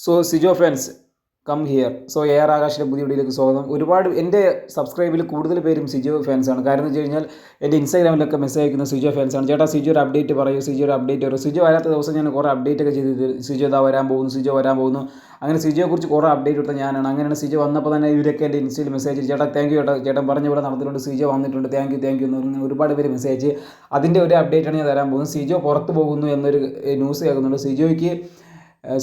So Sijo fans come here. So A R ആകാശിൻ്റെ പുതിയ വീഡിയോയിലേക്ക് സ്വാഗതം. ഒരുപാട് എൻ്റെ സബ്സ്ക്രൈബിൽ കൂടുതൽ പേരും സിജോ ഫാൻസാണ്. കാരണം എന്ന് വെച്ച് കഴിഞ്ഞാൽ എൻ്റെ ഇൻസ്റ്റാഗ്രാമിലൊക്കെ മെസ്സേജ് അയക്കുന്ന സിജോ ഫാൻസാണ്. ചേട്ടാ സിജോ ഒരു അപ്ഡേറ്റ് പറയൂ, സിജോ ഒരു അപ്ഡേറ്റ് പറയൂ. സിജോ വരാത്ത ദിവസം ഞാൻ കുറേ അപ്ഡേറ്റ് ഒക്കെ ചെയ്ത് സിജോ ഇതാ വരാൻ പോകുന്നു, സിജോ വരാൻ പോകുന്നു. അങ്ങനെ സിജോയെക്കുറിച്ച് കുറേ അപ്ഡേറ്റ് കൊടുത്ത ഞാനാണ്. അങ്ങനെയാണ് സിജോ വന്നപ്പോൾ തന്നെ ഇവരൊക്കെ എൻ്റെ ഇൻസ്റ്റയിൽ മെസ്സേജ് അയച്ചു, ചേട്ടാ താങ്ക് യു ചേട്ടാ, ചേട്ടൻ പറഞ്ഞ പോലെ നടന്നിട്ടുണ്ട്, സിജോ വന്നിട്ടുണ്ട്, താങ്ക് യു എന്ന് പറഞ്ഞ് ഒരുപാട് പേര് മെസ്സേജ് അയച്ച് അതിൻ്റെ ഒരു അപ്ഡേറ്റാണ് ഞാൻ തരാൻ പോകുന്നത്. സിജോ പുറത്ത് പോകുന്നു എന്നൊരു ന്യൂസ് കേൾക്കുന്നുണ്ട്.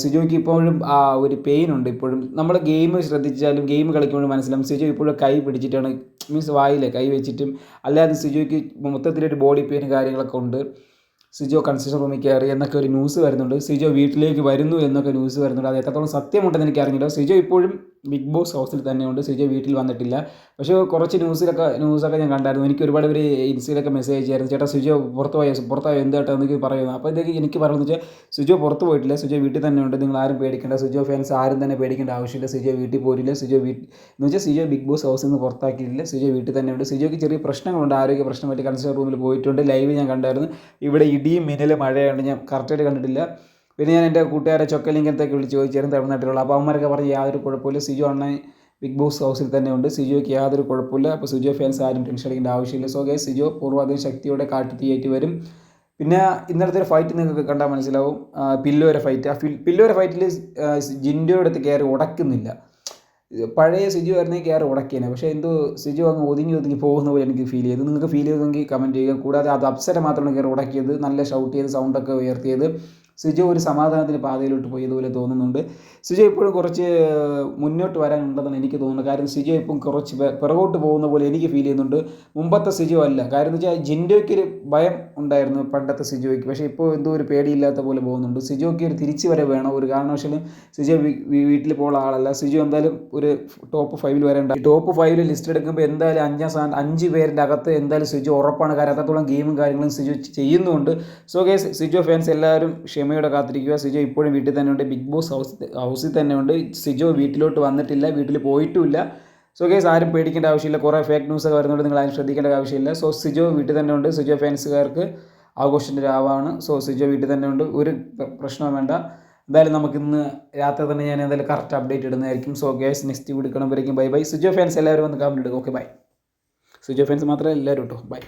സിജോയ്ക്ക് ഇപ്പോഴും ഒരു പെയിൻ ഉണ്ട്. ഇപ്പോഴും നമ്മൾ ഗെയിം ശ്രദ്ധിച്ചാലും ഗെയിം കളിക്കുമ്പോഴും മനസ്സിലാവും സിജോ ഇപ്പോഴും കൈ പിടിച്ചിട്ടാണ്, മീൻസ് വായിലെ കൈ വെച്ചിട്ടും അല്ലാതെ സിജോയ്ക്ക് മൊത്തത്തിലൊരു ബോഡി പെയിൻ കാര്യങ്ങളൊക്കെ ഉണ്ട്. സിജോ കൺസെഷൻ റൂമിൽ കയറി എന്നൊക്കെ ഒരു ന്യൂസ് വരുന്നുണ്ട്. സിജോ വീട്ടിലേക്ക് വരുന്നു എന്നൊക്കെ ന്യൂസ് വരുന്നുണ്ട്. അത് എത്രത്തോളം സത്യമുണ്ടെന്ന് എനിക്ക് അറിഞ്ഞില്ല. സിജോ ഇപ്പോഴും ബിഗ് ബോസ് ഹൗസിൽ തന്നെയുണ്ട്. സിജോ വീട്ടിൽ വന്നിട്ടില്ല. പക്ഷേ കുറച്ച് ന്യൂസൊക്കെ ഞാൻ കണ്ടായിരുന്നു. എനിക്ക് ഒരുപാട് പേര് ഇൻസ്റ്റയിലൊക്കെ മെസ്സേജ് അയച്ചായിരുന്നു, ചേട്ടാ സിജോ പുറത്തായോ എന്തായിട്ടോ എന്നൊക്കെ പറയുന്നു. അപ്പോൾ ഇതൊക്കെ എനിക്ക് പറയുന്നത് വെച്ചാൽ സിജോ പുറത്ത് പോയിട്ടില്ല, സിജോ വീട്ടിൽ തന്നെയുണ്ട്. നിങ്ങൾ ആരും പേടിക്കേണ്ട, സിജോ ഫാൻസ് ആരും തന്നെ പേടിക്കേണ്ട ആവശ്യമില്ല. സിജോ വീട്ടിൽ പോയിട്ടില്ല. എന്ന് വെച്ചാൽ സിജോ ബിഗ് ബോസ് ഹൗസിൽ നിന്ന് പുറത്താക്കിയിട്ടില്ല. സിജോ വീട്ടിൽ തന്നെയുണ്ട്. സിജോയ്ക്ക് ചെറിയ പ്രശ്നങ്ങളുണ്ട്, ആരോഗ്യ പ്രശ്നമായിട്ട് കൺസേൺ റൂമിൽ പോയിട്ടുണ്ട്. ലൈവ് ഞാൻ കണ്ടായിരുന്നു. ഇവിടെ ഇടിയും മിന്നലും മഴയാണ്, ഞാൻ കറക്റ്റായിട്ട് കണ്ടിട്ടില്ല. പിന്നെ ഞാൻ എൻ്റെ കൂട്ടുകാരെ ചൊക്കലിംഗത്തൊക്കെ വിളിച്ച് ചോദിച്ചായിരുന്നു, തമിഴ്നാട്ടിലുള്ള. അപ്പോൾ അവന്മാരൊക്കെ പറഞ്ഞ് യാതൊരു കുഴപ്പമില്ല, സിജോ അണ്ണൻ ബിഗ് ബോസ് ഹൗസിൽ തന്നെ ഉണ്ട്, സിജോയ്ക്ക് യാതൊരു കുഴപ്പമില്ല. അപ്പോൾ സിജോ ഫാൻസ് ആരും ടെൻഷൻ അടിക്കേണ്ട ആവശ്യമില്ല. സോ ഗൈസ്, സിജോ പൂർവാധികം ശക്തിയോടെ കാട്ടുതീയായിട്ട് വരും. പിന്നെ ഇന്നലത്തെ ഒരു ഫൈറ്റ് നിങ്ങൾക്ക് കണ്ടാൽ മനസ്സിലാവും, പില്ലോര ഫൈറ്റ്. ആ പില്ലോര ഫൈറ്റിൽ ജിൻഡോയുടെ അടുത്ത് കയറി ഉടക്കുന്നില്ല. പഴയ സിജു ആയിരുന്നെങ്കിൽ കയറി ഉടക്കിയേനെ. പക്ഷേ എന്തോ സിജു അങ്ങ് ഒതുങ്ങി പോകുന്ന പോലെ എനിക്ക് ഫീൽ ചെയ്തു. നിങ്ങൾക്ക് ഫീൽ ചെയ്തെങ്കിൽ കമൻറ്റ് ചെയ്യുക. കൂടാതെ അത് അപ്സര മാത്രമാണ് കയറി ഉടക്കിയത്, നല്ല ഷൗട്ട് ചെയ്ത് സൗണ്ടൊക്കെ ഉയർത്തിയത്. സിജോ ഒരു സമാധാനത്തിന് പാതയിലോട്ട് പോയതുപോലെ തോന്നുന്നുണ്ട്. സിജോ ഇപ്പോഴും കുറച്ച് മുന്നോട്ട് വരാനുണ്ടെന്നാണ് എനിക്ക് തോന്നുന്നത്. കാരണം സിജോ ഇപ്പം കുറച്ച് പിറകോട്ട് പോകുന്ന പോലെ എനിക്ക് ഫീൽ ചെയ്യുന്നുണ്ട്. മുമ്പത്തെ സിജോ അല്ല. കാര്യം എന്ന് വെച്ചാൽ ജിൻഡോയ്ക്കൊരു ഭയം ഉണ്ടായിരുന്നു പണ്ടത്തെ സിജോയ്ക്ക്. പക്ഷേ ഇപ്പോൾ എന്തോ ഒരു പേടിയില്ലാത്ത പോലെ പോകുന്നുണ്ട്. സിജോയ്ക്ക് ഒരു തിരിച്ചു വരെ വേണം. ഒരു കാരണവശാലും സിജോ വീട്ടിൽ പോകുന്ന ആളല്ല. സിജോ എന്തായാലും ഒരു ടോപ്പ് 5 വരേണ്ട. ടോപ്പ് 5 ലിസ്റ്റ് എടുക്കുമ്പോൾ എന്തായാലും 5ാം സ്ഥാനം 5 പേരിൻ്റെ അകത്ത് എന്തായാലും സിജോ ഉറപ്പാണ്. കാരണം അത്രത്തോളം ഗെയിമും കാര്യങ്ങളും സിജോ ചെയ്യുന്നുണ്ട്. സോ ഗൈസ്, സിജോ ഫാൻസ് എല്ലാവരും ക്ഷമയോടെ കാത്തിരിക്കുക. സിജോ ഇപ്പോഴും വീട്ടിൽ തന്നെ ഉണ്ട്, ബിഗ് ബോസ് ഹൗസിൽ തന്നെ ഉണ്ട്. സിജോ വീട്ടിലോട്ട് വന്നിട്ടില്ല, വീട്ടിൽ പോയിട്ടുമില്ല. സോ ഗൈസ്, ആരും പേടിക്കേണ്ട ആവശ്യമില്ല. കുറേ ഫേക്ക് ന്യൂസൊക്കെ വരുന്നുണ്ട്, നിങ്ങൾ ആരും ശ്രദ്ധിക്കേണ്ട ആവശ്യമില്ല. സോ സിജോ വീട്ടിൽ തന്നെ ഉണ്ട്. സിജോ ഫാൻസുകാർക്ക് ആഘോഷത്തിൻ്റെ രാവാണ്. സോ സിജോ വീട്ടിൽ തന്നെ ഉണ്ട്, ഒരു പ്രശ്നവും വേണ്ട. എന്തായാലും നമുക്കിന്ന് രാത്രി തന്നെ ഞാൻ എന്തായാലും കറക്റ്റ് അപ്ഡേറ്റ് ഇടുന്നതായിരിക്കും. സോ ഗൈസ്, നെക്സ്റ്റ് വീഡിയോ കാണുമ്പോഴേക്കും ബൈ ബൈ. സിജോ ഫാൻസ് എല്ലാവരും വന്ന് കമൻറ്റ് ഇടുക. Okay bye. സിജോ ഫാൻസ് മാത്രമേ എല്ലാവരും കേട്ടോ, ബൈ.